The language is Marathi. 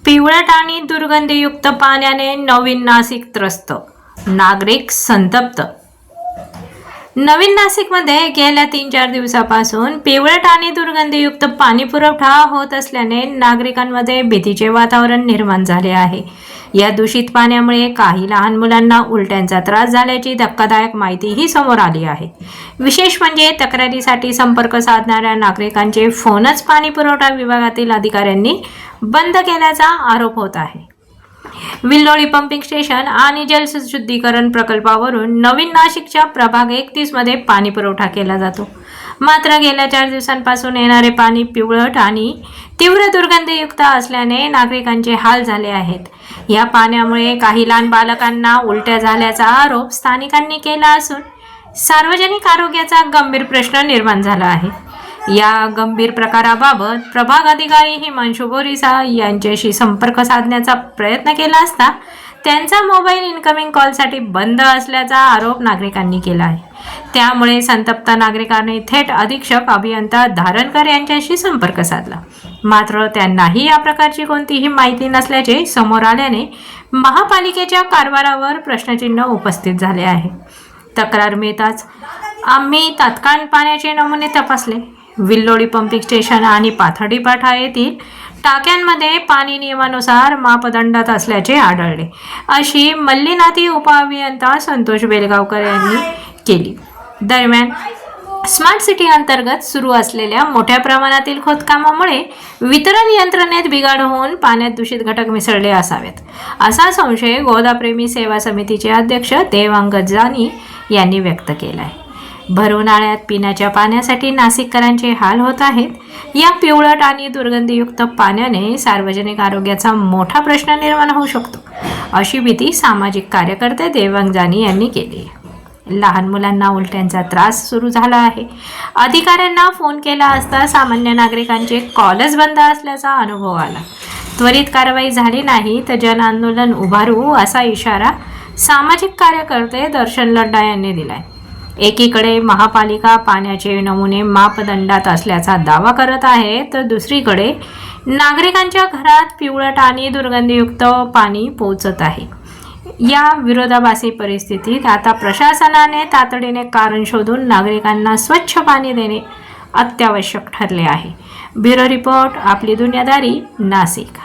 पिवळट आणि दुर्गंधीयुक्त पाण्याने नवीन नाशिक त्रस्त, नागरिक संतप्त। नवीन नाशिकमध्ये गेल्या 3-4 दिवसापासून पिवळट आणि दुर्गंधीयुक्त पाणी पुरवठा होत असल्याने नागरिकांमध्ये भीतीचे वातावरण निर्माण झाले आहे। या दूषित पाण्यामुळे काही लहान मुलांना उलट्यांचा त्रास झाल्याची धक्कादायक माहितीही समोर आली आहे। विशेष म्हणजे तक्रारीसाठी संपर्क साधणाऱ्या नागरिकांचे फोनच पाणी पुरवठा विभागातील अधिकाऱ्यांनी बंद केल्याचा आरोप होत आहे। विल्लोळी पंपिंग स्टेशन आणि जलशुद्धीकरण प्रकल्पावरून नवीन नाशिकच्या प्रभाग 31 मध्ये पाणी पुरवठा केला जातो। मात्र गेल्या 4 दिवसांपासून येणारे पाणी पिवळट आणि तीव्र दुर्गंधीयुक्त असल्याने नागरिकांचे हाल झाले आहेत। या पाण्यामुळे काही लहान बालकांना उलट्या झाल्याचा आरोप स्थानिकांनी केला असून सार्वजनिक आरोग्याचा गंभीर प्रश्न निर्माण झाला आहे। या गंभीर प्रकाराबाबत प्रभाग अधिकारी हिमांशु बोरिसा यांच्याशी संपर्क साधण्याचा प्रयत्न केला असता त्यांचा मोबाईल इनकमिंग कॉलसाठी बंद असल्याचा आरोप नागरिकांनी केला आहे। त्यामुळे संतप्त नागरिकांनी थेट अधीक्षक अभियंता धारणकर यांच्याशी संपर्क साधला, मात्र त्यांनाही या प्रकारची कोणतीही माहिती नसल्याचे समोर आल्याने महापालिकेच्या कारभारावर प्रश्नचिन्ह उपस्थित झाले आहे। तक्रार मिळताच आम्ही तात्काळ पाण्याचे नमुने तपासले। विल्लोळी पंपिंग स्टेशन आणि पाथर्डीपाठा येथील टाक्यांमध्ये पाणी नियमानुसार मापदंडात असल्याचे आढळले, अशी मल्लीनाथी उपअभियंता संतोष बेलगावकर यांनी केली। दरम्यान स्मार्ट सिटी अंतर्गत सुरू असलेल्या मोठ्या प्रमाणातील खोदकामामुळे वितरण यंत्रणेत बिघाड होऊन पाण्यात दूषित घटक मिसळले असावेत, असा संशय गोदाप्रेमी सेवा समितीचे अध्यक्ष देवांग जानी यांनी व्यक्त केला आहे। भर उन्हाळ्यात पिण्याच्या पाण्यासाठी नाशिककरांचे हाल होत आहेत। या पिवळट आणि दुर्गंधीयुक्त पाण्याने सार्वजनिक आरोग्याचा मोठा प्रश्न निर्माण होऊ शकतो, अशी भीती सामाजिक कार्यकर्ते देवांग जानी यांनी केली आहे। लहान मुलांना उलट्यांचा त्रास सुरू झाला आहे। अधिकाऱ्यांना फोन केला असता सामान्य नागरिकांचे कॉलच बंद असल्याचा अनुभव आला। त्वरित कारवाई झाली नाही तर जन आंदोलन उभारू, असा इशारा सामाजिक कार्यकर्ते दर्शन लड्डा यांनी दिलाय। एकीकडे महापालिका पाण्याचे नमुने मापदंडात असल्याचा दावा करत आहे, तर दुसरीकडे नागरिकांच्या घरात पिवळट आणि दुर्गंधीयुक्त पाणी पोहोचत आहे। या विरोधाभासी परिस्थितीत आता प्रशासनाने तातडीने कारण शोधून नागरिकांना स्वच्छ पाणी देणे अत्यावश्यक ठरले आहे। ब्युरो रिपोर्ट, आपली दुनियादारी, नाशिक।